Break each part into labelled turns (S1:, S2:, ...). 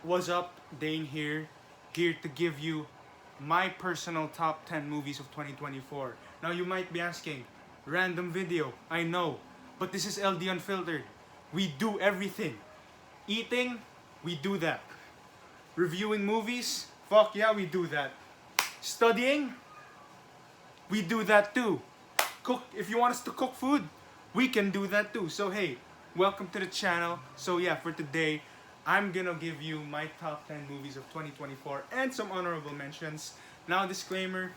S1: What's up? Dane here to give you my personal top 10 movies of 2024. Now you might be asking, random video, I know, but this is LD Unfiltered. We do everything. Eating, we do that. Reviewing movies, fuck yeah, we do that. Studying, we do that too. Cook, if you want us to cook food, we can do that too. So hey, welcome to the channel. So yeah, for today, I'm gonna give you my top 10 movies of 2024 and some honorable mentions. Now disclaimer,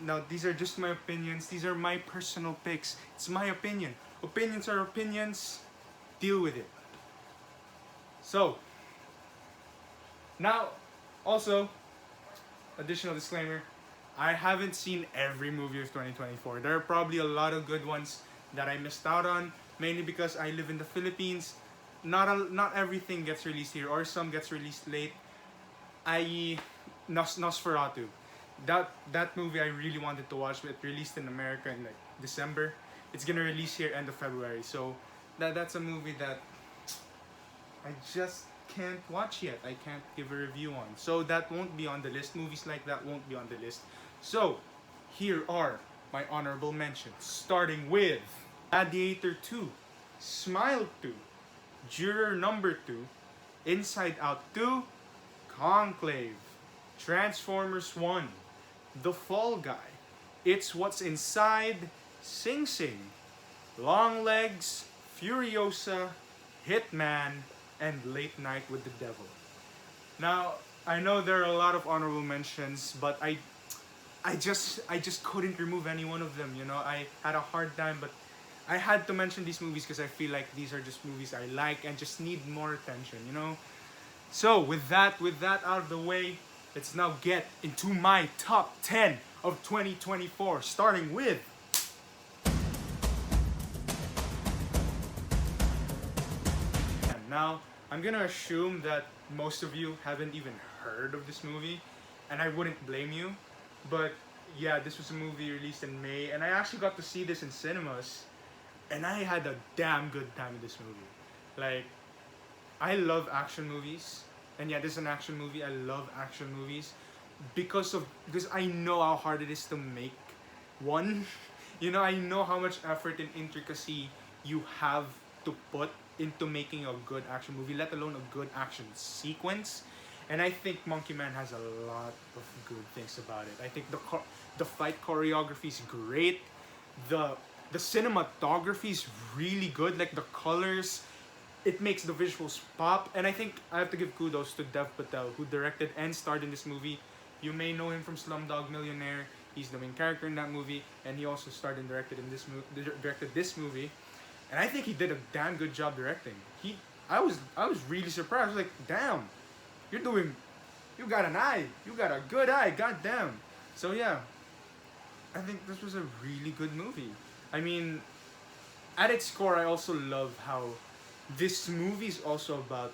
S1: now these are just my opinions. These are my personal picks. It's my opinion. Opinions are opinions. Deal with it. So, now also, additional disclaimer, I haven't seen every movie of 2024. There are probably a lot of good ones that I missed out on, mainly because I live in the Philippines. Not everything gets released here, or some gets released late, i.e. Nosferatu. That movie I really wanted to watch, but it released in America in like December. It's gonna release here end of February, so that's a movie that I just can't watch yet. I can't give a review on. So that won't be on the list. Movies like that won't be on the list. So here are my honorable mentions. Starting with Gladiator 2, Smile 2, Juror Number 2, Inside Out 2, Conclave, Transformers 1, The Fall Guy, It's What's Inside, Sing Sing, Long Legs, Furiosa, Hitman, and Late Night with the Devil. Now, I know there are a lot of honorable mentions, but I just couldn't remove any one of them. You know, I had a hard time, but I had to mention these movies because I feel like these are just movies I like and just need more attention. You know. So with that out of the way, let's now get into my top 10 of 2024, starting with. And now, I'm gonna assume that most of you haven't even heard of this movie, and I wouldn't blame you. But yeah, this was a movie released in May, and I actually got to see this in cinemas, and I had a damn good time in this movie. Like, I love action movies, and yeah, this is an action movie. I love action movies because I know how hard it is to make one. You know, I know how much effort and intricacy you have to put into making a good action movie, let alone a good action sequence. And I think Monkey Man has a lot of good things about it. I think the fight choreography is great. The cinematography is really good. Like the colors, it makes the visuals pop. And I think I have to give kudos to Dev Patel, who directed and starred in this movie. You may know him from Slumdog Millionaire. He's the main character in that movie, and he also starred and directed this movie. And I think he did a damn good job directing. I was really surprised. I was like, damn, you got an eye. You got a good eye. Goddamn. So yeah, I think this was a really good movie. I mean, at its core, I also love how this movie is also about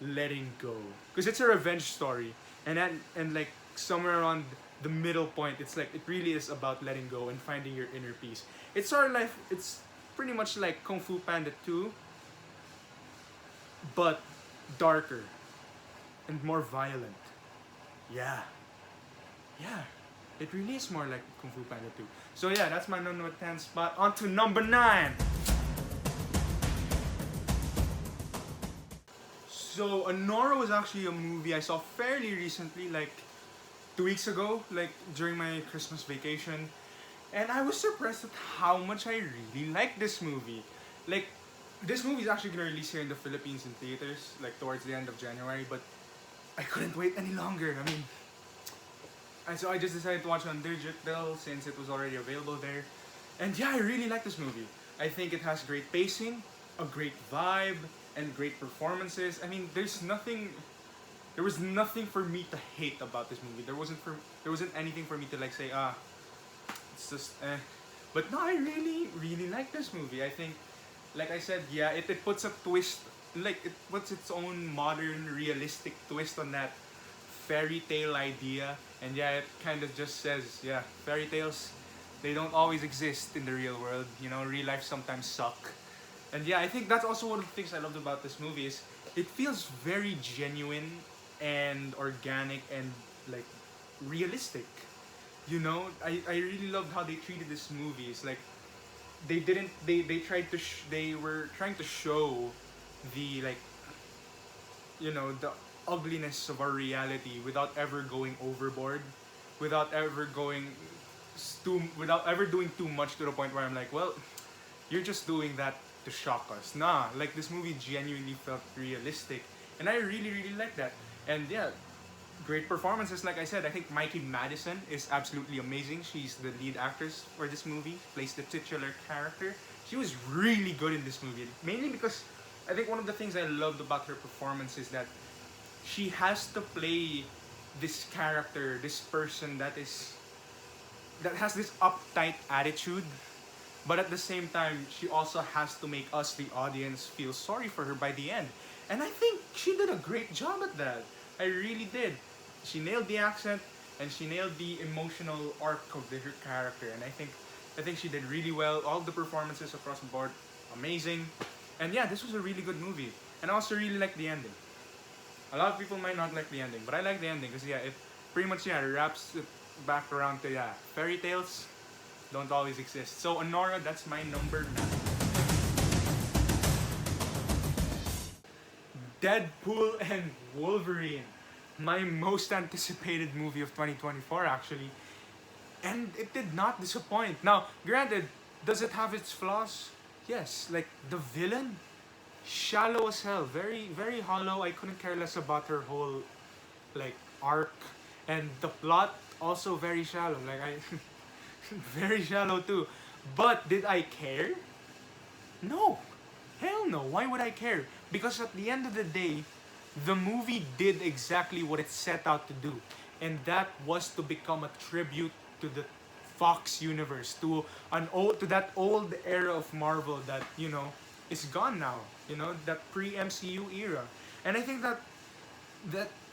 S1: letting go, because it's a revenge story, and like somewhere around the middle point, it's like it really is about letting go and finding your inner peace. It's sort of like it's pretty much like Kung Fu Panda 2, but darker and more violent. Yeah, yeah, it really is more like Kung Fu Panda 2. So yeah, that's my number 10 spot. On to number 9. So Anora was actually a movie I saw fairly recently, like 2 weeks ago, like during my Christmas vacation. And I was surprised at how much I really liked this movie. Like, this movie is actually gonna release here in the Philippines in theaters, like towards the end of January, but I couldn't wait any longer. I mean, and so I just decided to watch it on digital since it was already available there. And yeah, I really like this movie. I think it has great pacing, a great vibe, and great performances. I mean, there was nothing for me to hate about this movie. There wasn't anything for me to like say, it's just But no, I really like this movie. I think, like I said, yeah, it puts a twist, like it puts its own modern, realistic twist on that fairy tale idea. And yeah, it kind of just says, yeah, fairy tales, they don't always exist in the real world. You know, real life sometimes suck. And yeah, I think that's also one of the things I loved about this movie is it feels very genuine and organic and like realistic. You know, I really loved how they treated this movie. It's like they didn't they tried to they were trying to show the like, you know, the ugliness of our reality without ever going overboard, without ever going without ever doing too much to the point where I'm like, well, you're just doing that to shock us. Nah, like this movie genuinely felt realistic, and I really really like that. And yeah, great performances. Like I said, I think Mikey Madison is absolutely amazing. She's the lead actress for this movie, plays the titular character. She was really good in this movie, mainly because I think one of the things I loved about her performance is that she has to play this character, this person that has this uptight attitude, but at the same time she also has to make us the audience feel sorry for her by the end. And I think she did a great job at that. I really did. She nailed the accent and she nailed the emotional arc of her character, and I think she did really well. All the performances across the board, amazing. And yeah, this was a really good movie. And I also really like the ending. A lot of people might not like the ending, but I like the ending because yeah, it pretty much wraps it back around to fairy tales don't always exist. So Anora, that's my number 9. Deadpool and Wolverine, my most anticipated movie of 2024 actually, and it did not disappoint. Now, granted, does it have its flaws? Yes, like the villain, shallow as hell, very very hollow. I couldn't care less about her whole like arc, and the plot also very shallow. Like I, very shallow too. But did I care? No, hell no. Why would I care? Because at the end of the day, the movie did exactly what it set out to do, and that was to become a tribute to the Fox universe, to that old era of Marvel that is gone now. That pre-MCU era, and I think that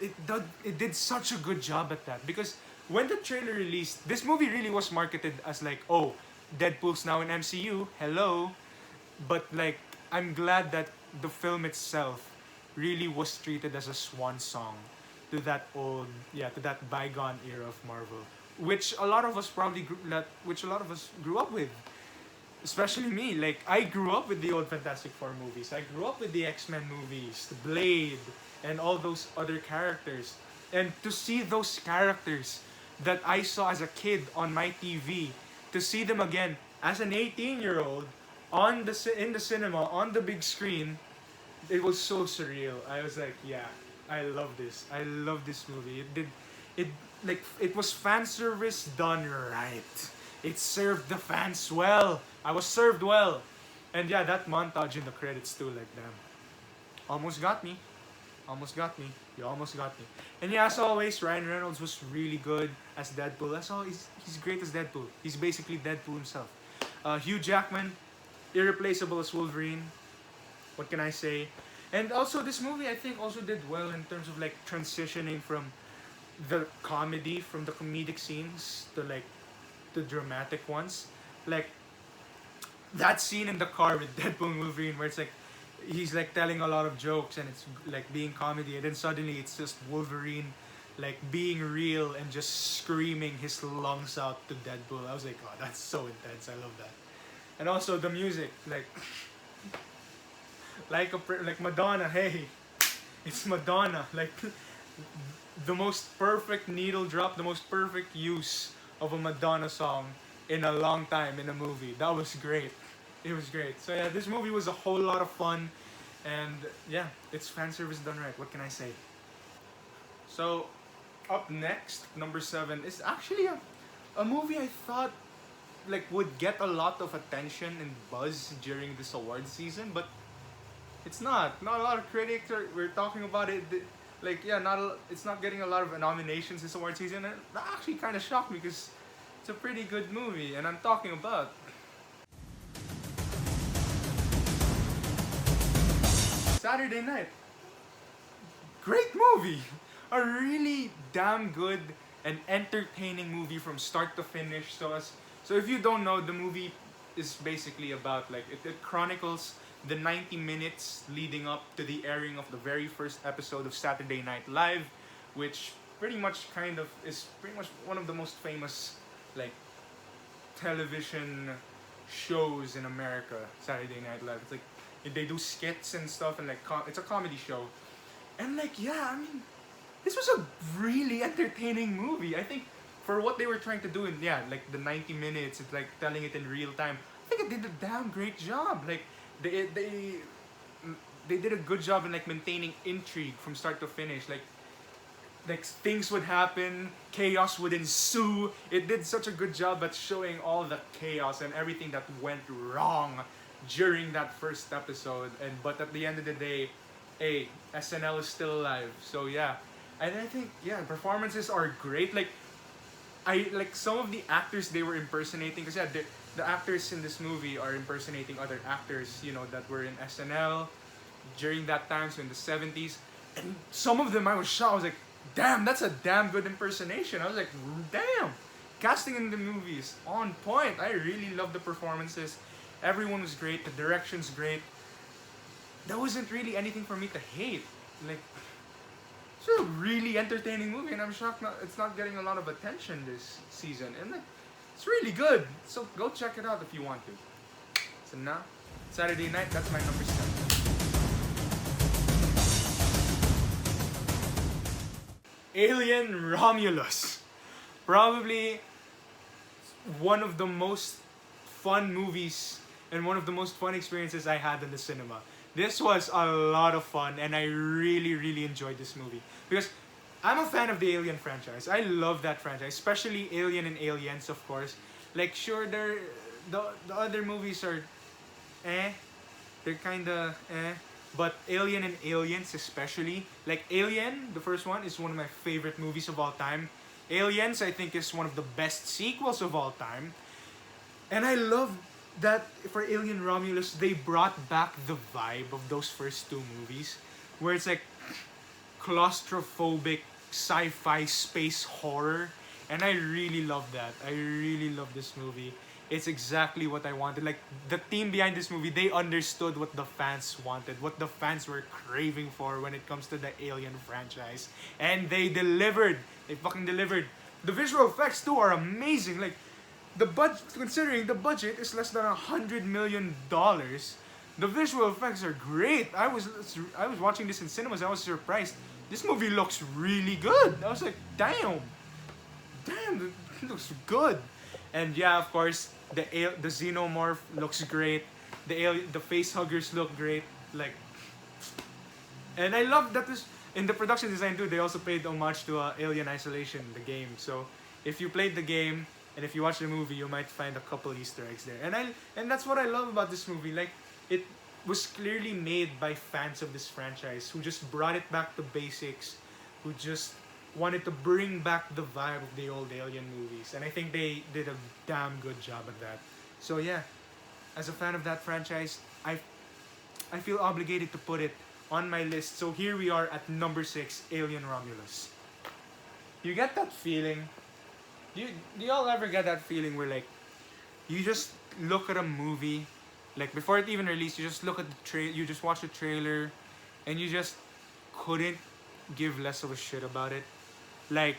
S1: it did such a good job at that, because when the trailer released, this movie really was marketed as like, oh, Deadpool's now in MCU. Hello, but like I'm glad that the film itself really was treated as a swan song to that to that bygone era of Marvel, which a lot of us grew up with, especially me. Like I grew up with the old Fantastic Four movies. I grew up with the X-Men movies, the Blade, and all those other characters. And to see those characters that I saw as a kid on my TV, to see them again as an 18-year-old in the cinema on the big screen, it was so surreal. I was like, yeah, I love this. I love this movie. It was fan service done right. It served the fans well. I was served well. And yeah, that montage in the credits too, like damn. Almost got me. Almost got me. You almost got me. And yeah, as always, Ryan Reynolds was really good as Deadpool. That's all. He's great as Deadpool. He's basically Deadpool himself. Hugh Jackman, irreplaceable as Wolverine. What can I say? And also, this movie I think also did well in terms of like transitioning from the comedy, from the comedic scenes to like the dramatic ones. Like that scene in the car with Deadpool and Wolverine, where it's like he's like telling a lot of jokes and it's like being comedy, and then suddenly it's just Wolverine like being real and just screaming his lungs out to Deadpool. I was like, oh, that's so intense. I love that. And also the music, like Madonna. Hey, it's Madonna. Like the most perfect needle drop, the most perfect use of a Madonna song in a long time in a movie. That was great. It was great. So yeah, this movie was a whole lot of fun, and yeah, it's fan service done right. What can I say? So, up next, number 7 is actually a movie I thought like would get a lot of attention and buzz during this award season, but it's not. Not a lot of critics were talking about it. Like yeah, it's not getting a lot of nominations this award season, and that actually kind of shocked me because it's a pretty good movie, and I'm talking about Saturday Night. Great movie! A really damn good and entertaining movie from start to finish. So if you don't know, the movie is basically about like it chronicles the 90 minutes leading up to the airing of the very first episode of Saturday Night Live, which pretty much kind of is pretty much one of the most famous like television shows in America. Saturday Night Live. It's like they do skits and stuff, and like it's a comedy show. And like, yeah, I mean, this was a really entertaining movie. I think for what they were trying to do in, yeah, like the 90 minutes, it's like telling it in real time. I think it did a damn great job. Like they did a good job in like maintaining intrigue from start to finish. Like things would happen, chaos would ensue. It did such a good job at showing all the chaos and everything that went wrong during that first episode. And but at the end of the day, hey, SNL is still alive. So yeah, and I think yeah, performances are great. Like I like some of the actors they were impersonating, because yeah, the actors in this movie are impersonating other actors, you know, that were in SNL during that time, so in the 70s. And some of them I was shocked. I was like, damn, that's a damn good impersonation. I was like, damn, casting in the movie is on point. I really love the performances. Everyone was great. The direction's great. There wasn't really anything for me to hate. Like, it's a really entertaining movie, and I'm shocked it's not getting a lot of attention this season. And like, it's really good. So go check it out if you want to. So now, Saturday Night, that's my number 7. Alien Romulus. Probably one of the most fun movies and one of the most fun experiences I had in the cinema. This was a lot of fun, and I really, really enjoyed this movie. Because I'm a fan of the Alien franchise. I love that franchise, especially Alien and Aliens, of course. Like, sure, the other movies are they're kinda but Alien and Aliens especially, like Alien, the first one, is one of my favorite movies of all time. Aliens, I think, is one of the best sequels of all time. And I love that for Alien Romulus, they brought back the vibe of those first two movies, where it's like claustrophobic sci-fi space horror. And I really love that. I really love this movie. It's exactly what I wanted. Like, the team behind this movie, they understood what the fans wanted, what the fans were craving for when it comes to the Alien franchise. And they delivered. They fucking delivered. The visual effects, too, are amazing. Like, considering the budget is less than $100 million, the visual effects are great. I was watching this in cinemas. I was surprised. This movie looks really good. I was like, damn, it looks good. And yeah, of course, the xenomorph looks great. The face huggers look great. Like, and I love that this in the production design too. They also paid homage to Alien Isolation, the game. So if you played the game and if you watch the movie, you might find a couple Easter eggs there. And that's what I love about this movie. Like, it was clearly made by fans of this franchise who just brought it back to basics, who just wanted to bring back the vibe of the old Alien movies. And I think they did a damn good job at that. So yeah, as a fan of that franchise, I feel obligated to put it on my list. So here we are at number 6, Alien Romulus. You get that feeling? Do y'all ever get that feeling where like you just look at a movie, like before it even released, you just look at you just watch the trailer, and you just couldn't give less of a shit about it? Like,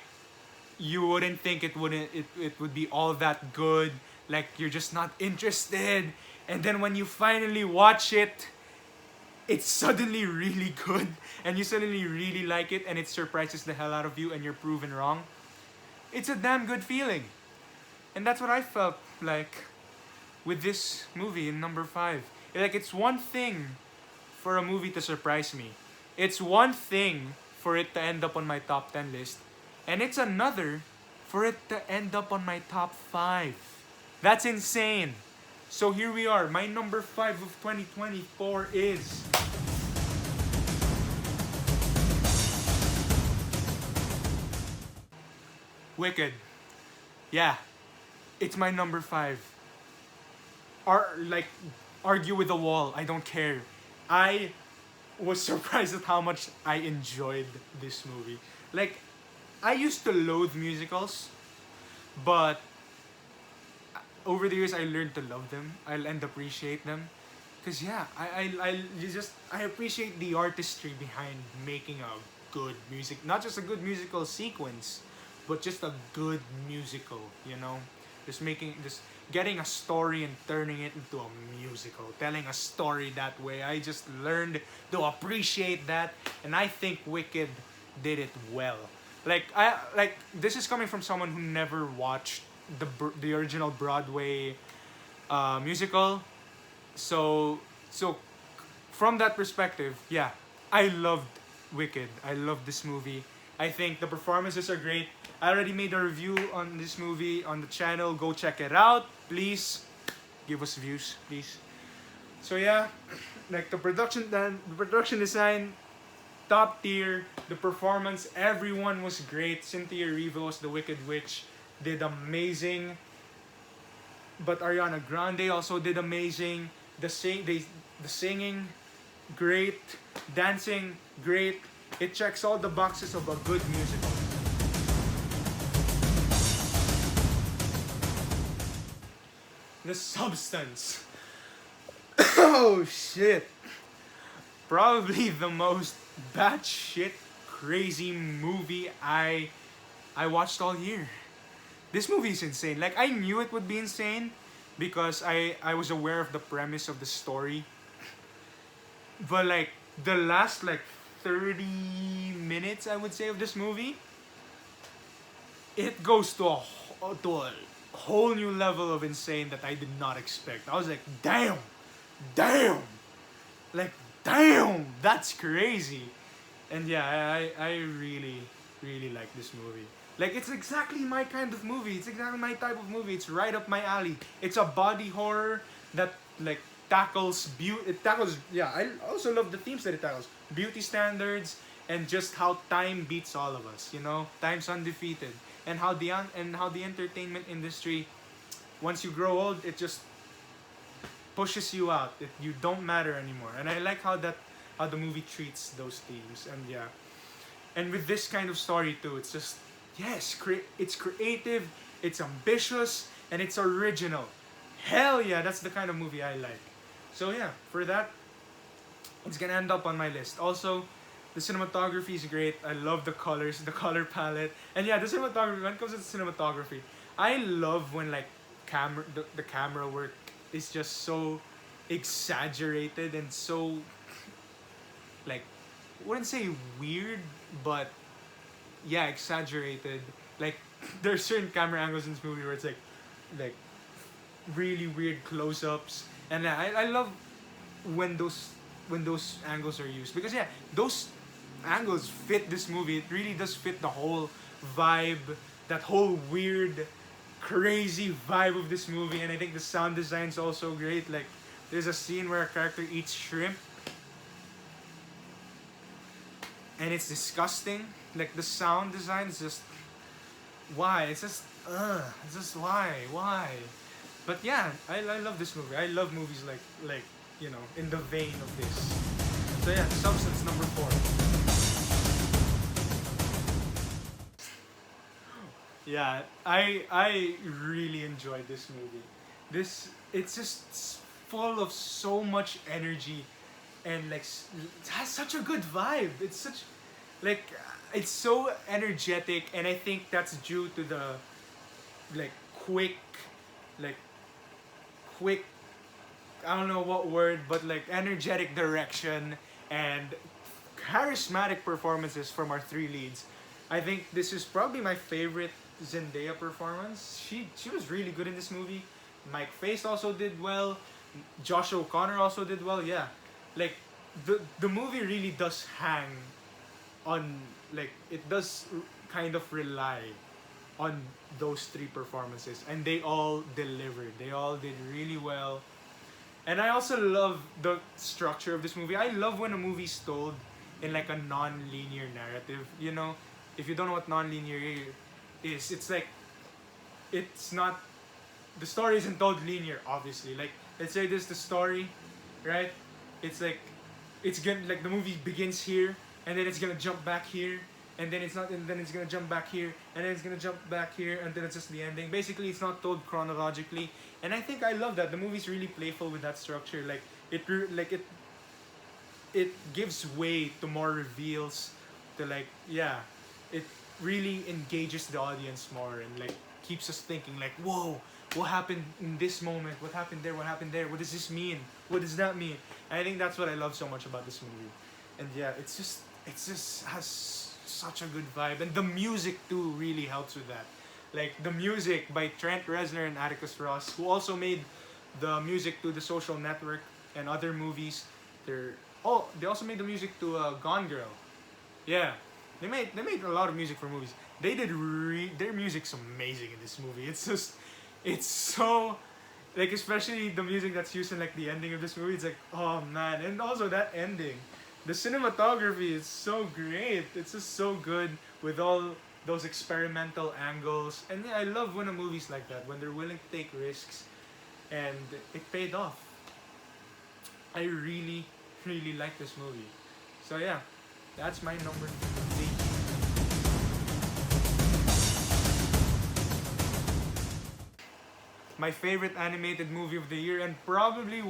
S1: you wouldn't think it would be all that good. Like, you're just not interested. And then when you finally watch it, it's suddenly really good. And you suddenly really like it, and it surprises the hell out of you, and you're proven wrong. It's a damn good feeling. And that's what I felt like with this movie in number 5. Like, it's one thing for a movie to surprise me. It's one thing for it to end up on my top 10 list. And it's another for it to end up on my top 5. That's insane. So here we are. My number 5 of 2024 is Wicked. Yeah, it's my number 5. Argue with the wall. I don't care. I was surprised at how much I enjoyed this movie. Like, I used to loathe musicals, but over the years I learned to love them and appreciate them. Cause yeah, I appreciate the artistry behind making a good music, not just a good musical sequence, but just a good musical. You know, just getting a story and turning it into a musical, telling a story that way. I just learned to appreciate that, and I think Wicked did it well. Like this is coming from someone who never watched the original Broadway musical, so from that perspective, yeah, I loved Wicked. I love this movie. I think the performances are great. I already made a review on this movie on the channel. Go check it out. Please give us views, please. So yeah, like the production design, top tier. The performance, everyone was great. Cynthia Erivo was the Wicked Witch, did amazing. But Ariana Grande also did amazing. The singing, great. Dancing, great. It checks all the boxes of a good musical. The substance. Oh shit. Probably the most batshit crazy movie I watched all year. This movie is insane. Like I knew it would be insane because I was aware of the premise of the story. But like the last like 30 minutes I would say of this movie, it goes to a whole new level of insane that I did not expect. I was like, damn, damn, like damn, that's crazy. And yeah, I really really like this movie. Like it's exactly my kind of movie. It's exactly my type of movie. It's right up my alley. It's a body horror that like tackles beauty. It tackles, yeah. I also love the themes that it tackles: beauty standards and just how time beats all of us. You know, time's undefeated, and how the entertainment industry, once you grow old, it just pushes you out. You don't matter anymore. And I like how the movie treats those themes. And yeah, and with this kind of story too, it's just yes, it's creative, it's ambitious, and it's original. Hell yeah, that's the kind of movie I like. So yeah, for that, it's gonna end up on my list. Also, the cinematography is great. I love the colors, the color palette, and yeah, the cinematography. When it comes to cinematography, I love when like the camera work is just so exaggerated and so like I wouldn't say weird, but yeah, exaggerated. Like there's certain camera angles in this movie where it's like really weird close-ups, and I love when those angles are used because yeah, those angles fit this movie. It really does fit the whole vibe, that whole weird, crazy vibe of this movie, and I think the sound design's also great. Like there's a scene where a character eats shrimp and it's disgusting. Like the sound design is just why? It's just why? But yeah, I love this movie. I love movies like you know in the vein of this. So yeah, Substance number 4. Yeah, I really enjoyed this movie. It's just full of so much energy and like it has such a good vibe. It's such like it's so energetic, and I think that's due to the like quick like quick I don't know what word, but like energetic direction and charismatic performances from our three leads. I think this is probably my favorite Zendaya performance. She was really good in this movie. Mike Face also did well. Josh O'Connor also did well. Yeah, like the movie really does hang on like it does kind of rely on those three performances, and they all delivered. They all did really well. And I also love the structure of this movie. I love when a movie's told in like a non-linear narrative. You know, if you don't know what non-linear is, it's like it's not the story isn't told linear. Obviously, like let's say this is the story, right? It's like it's gonna like the movie begins here, and then it's gonna jump back here, and then it's not, and then it's gonna jump back here, and then it's gonna jump back here, and then it's just the ending. Basically, it's not told chronologically, and I think I love that. The movie's really playful with that structure. Like like it gives way to more reveals, to like, yeah, it really engages the audience more and like keeps us thinking like, whoa, what happened in this moment, what happened there, what happened there, what does this mean, what does that mean? And I think that's what I love so much about this movie. And yeah, it's just has such a good vibe, and the music too really helps with that. Like the music by Trent Reznor and Atticus Ross, who also made the music to The Social Network and other movies. They're they also made the music to Gone Girl. Yeah, they made a lot of music for movies. They did their music's amazing in this movie. It's so, like, especially the music that's used in like the ending of this movie. It's like, oh man, and also that ending, the cinematography is so great. It's just so good with all those experimental angles. And yeah, I love when a movie's like that, when they're willing to take risks, and it paid off. I really, really like this movie. So yeah, that's my number 3. My favorite animated movie of the year, and probably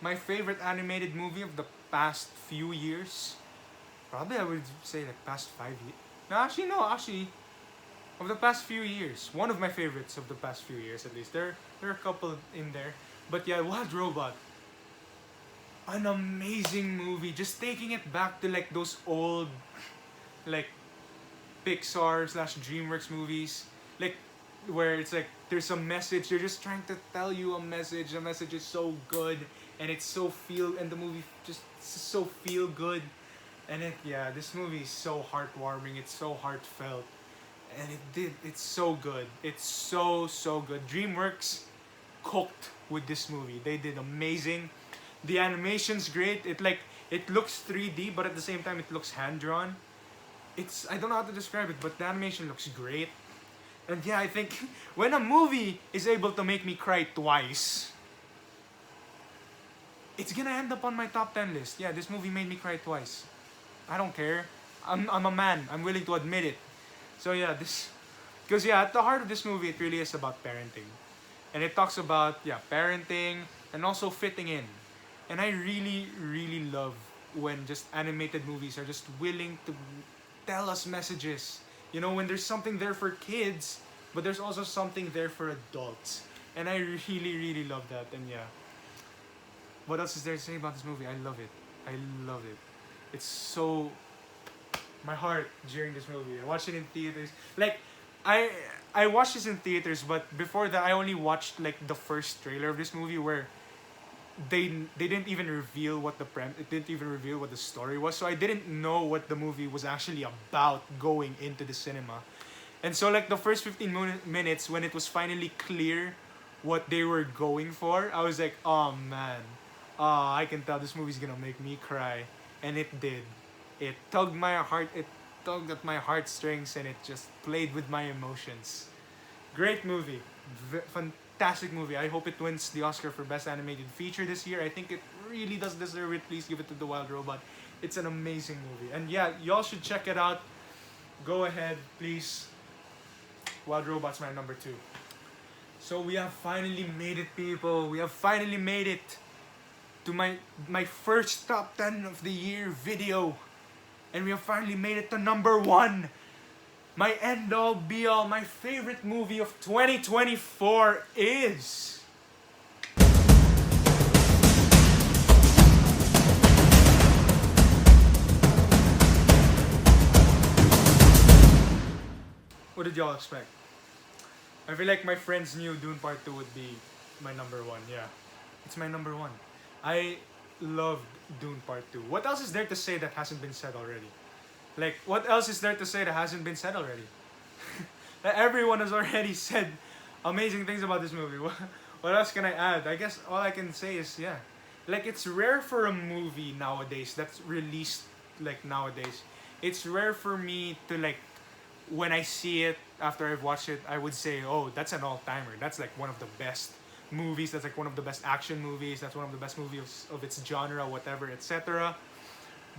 S1: my favorite animated movie of the past few years. Probably I would say like past 5 years. No, actually no, actually of the past few years. One of my favorites of the past few years at least. There are a couple in there. But yeah, Wild Robot, an amazing movie. Just taking it back to like those old like Pixar slash DreamWorks movies, like where it's like there's a message. They're just trying to tell you a message. The message is so good, and it's so and the movie just so feel good, and this movie is so heartwarming. It's so heartfelt, and it's so good. It's so good. DreamWorks cooked with this movie. They did amazing. The animation's great. It looks 3D, but at the same time it looks hand drawn. I don't know how to describe it, but the animation looks great. And yeah, I think when a movie is able to make me cry twice, it's gonna end up on my top 10 list. Yeah, this movie made me cry twice. I don't care. I'm a man. I'm willing to admit it. So yeah, because yeah, at the heart of this movie, it really is about parenting, and it talks about parenting and also fitting in. And I really, really love when just animated movies are just willing to tell us messages. When there's something there for kids, but there's also something there for adults. And I really, really love that. And yeah. What else is there to say about this movie? I love it. I love it. It's so... My heart during this movie. I watched it in theaters. Like, I watched this in theaters, but before that, I only watched like the first trailer of this movie where they didn't even reveal what it didn't even reveal what the story was, so I didn't know what the movie was actually about going into the cinema. And so like the first 15 minutes, when it was finally clear what they were going for, I was like, oh man, I can tell this movie's gonna make me cry. And it did. It tugged at my heartstrings, and it just played with my emotions. Great movie. Fantastic movie. I hope it wins the Oscar for Best Animated Feature this year. I think it really does deserve it. Please give it to The Wild Robot. It's an amazing movie. And yeah, y'all should check it out. Go ahead, please. Wild Robot's my number 2. So we have finally made it, people. We have finally made it to my first top 10 of the year video. And we have finally made it to number 1. My end all be all, my favorite movie of 2024 is... What did y'all expect? I feel like my friends knew Dune Part 2 would be my number 1, yeah. It's my number 1. I loved Dune Part 2. What else is there to say that hasn't been said already? Like, what else is there to say that hasn't been said already? Everyone has already said amazing things about this movie. What else can I add? I guess all I can say is, yeah. Like, it's rare for a movie nowadays that's released, like, nowadays. It's rare for me to, like, when I see it, after I've watched it, I would say, oh, that's an all-timer. That's, like, one of the best movies. That's, like, one of the best action movies. That's one of the best movies of its genre, whatever, etc.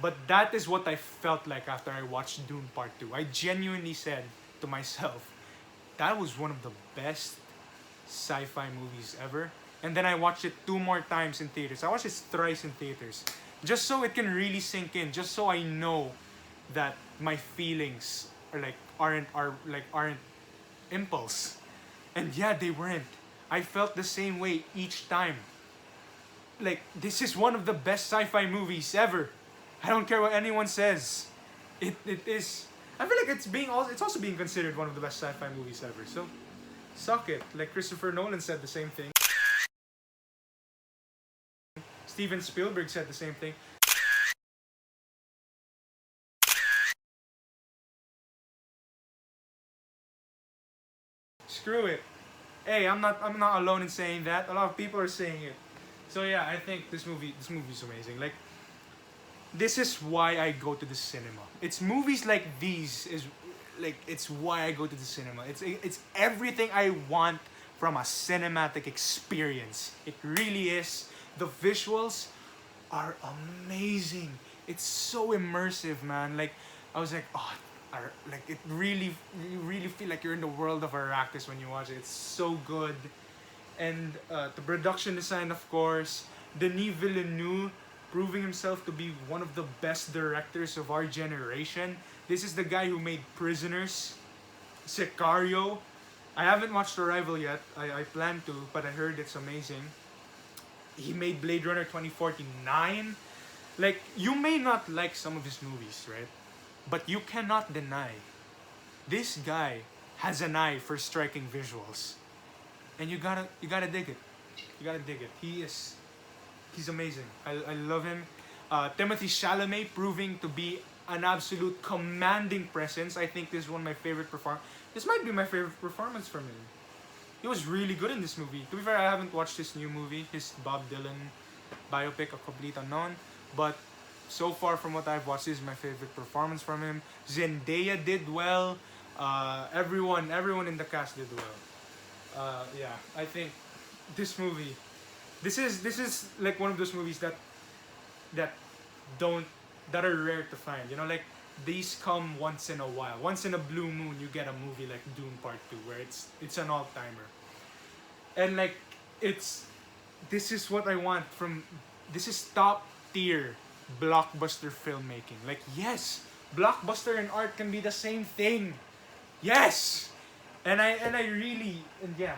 S1: But that is what I felt like after I watched Dune Part 2. I genuinely said to myself, that was one of the best sci-fi movies ever. and then I watched it 2 more times in theaters. I watched it thrice in theaters, just so it can really sink in. Just so I know that my feelings aren't impulse. And yeah, they weren't. I felt the same way each time. Like, this is one of the best sci-fi movies ever. I don't care what anyone says. It is. I feel like it's also being considered one of the best sci-fi movies ever. So suck it. Like Christopher Nolan said the same thing. Steven Spielberg said the same thing. Screw it. Hey, I'm not alone in saying that. A lot of people are saying it. So yeah, I think this movie's amazing. Like, this is why I go to the cinema. It's movies like these is like it's why I go to the cinema. It's everything I want from a cinematic experience. It really is. The visuals are amazing. It's so immersive, man. Like, I was like, oh, like it really, you really feel like you're in the world of Arrakis when you watch it. It's so good. And the production design, of course, Denis Villeneuve proving himself to be one of the best directors of our generation. This is the guy who made Prisoners, Sicario. I haven't watched Arrival yet. I plan to, but I heard it's amazing. He made Blade Runner 2049. Like, you may not like some of his movies, right? But you cannot deny this guy has an eye for striking visuals. And you gotta dig it. You gotta dig it. He's amazing. I love him. Timothy Chalamet proving to be an absolute commanding presence. I think this is one of my favorite This might be my favorite performance from him. He was really good in this movie. To be fair, I haven't watched his new movie, his Bob Dylan biopic, A Complete Unknown. But so far from what I've watched, this is my favorite performance from him. Zendaya did well. Everyone in the cast did well. Yeah, I think this movie, this is like one of those movies that don't that are rare to find. You know, like these come once in a while. Once in a blue moon, you get a movie like Dune Part 2, where it's an all timer, and like it's this is what I want from this is top tier blockbuster filmmaking. Like, yes, blockbuster and art can be the same thing. Yes, and I really and yeah,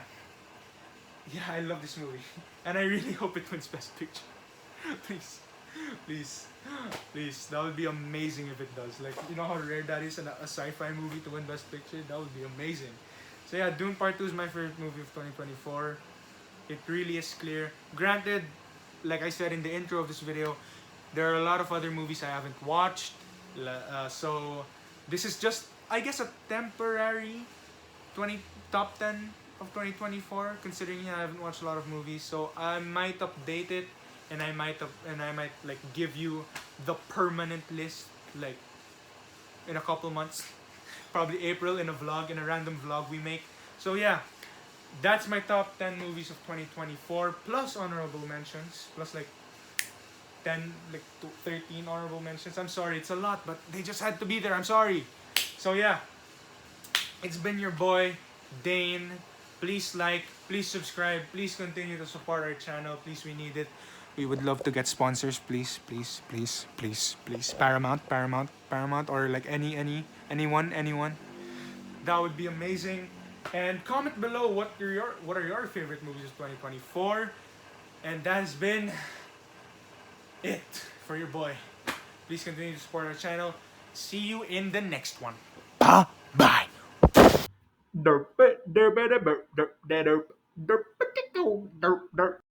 S1: I love this movie, and I really hope it wins Best Picture. Please, please, please. That would be amazing if it does. Like, you know how rare that is in a sci-fi movie to win Best Picture. That would be amazing. So yeah, Dune Part 2 is my favorite movie of 2024. It really is clear. Granted, like I said in the intro of this video, there are a lot of other movies I haven't watched. So this is just, I guess, a temporary top 10 of 2024. Considering I haven't watched a lot of movies, so I might update it, and I might like give you the permanent list like in a couple months, probably April, in a random vlog we make. So yeah, that's my top 10 movies of 2024 plus honorable mentions, plus like 10 like 13 honorable mentions. I'm sorry, it's a lot, but they just had to be there. I'm sorry. So yeah, it's been your boy Dane. Please like, please subscribe, please continue to support our channel. Please, we need it. We would love to get sponsors. Please, please, please, please, please. Paramount, or like anyone. That would be amazing. And comment below what are your favorite movies of 2024. And that has been it for your boy. Please continue to support our channel. See you in the next one. Bye. Derp, derp, derp, derp, derp, derp, derp, derp, derp, derp.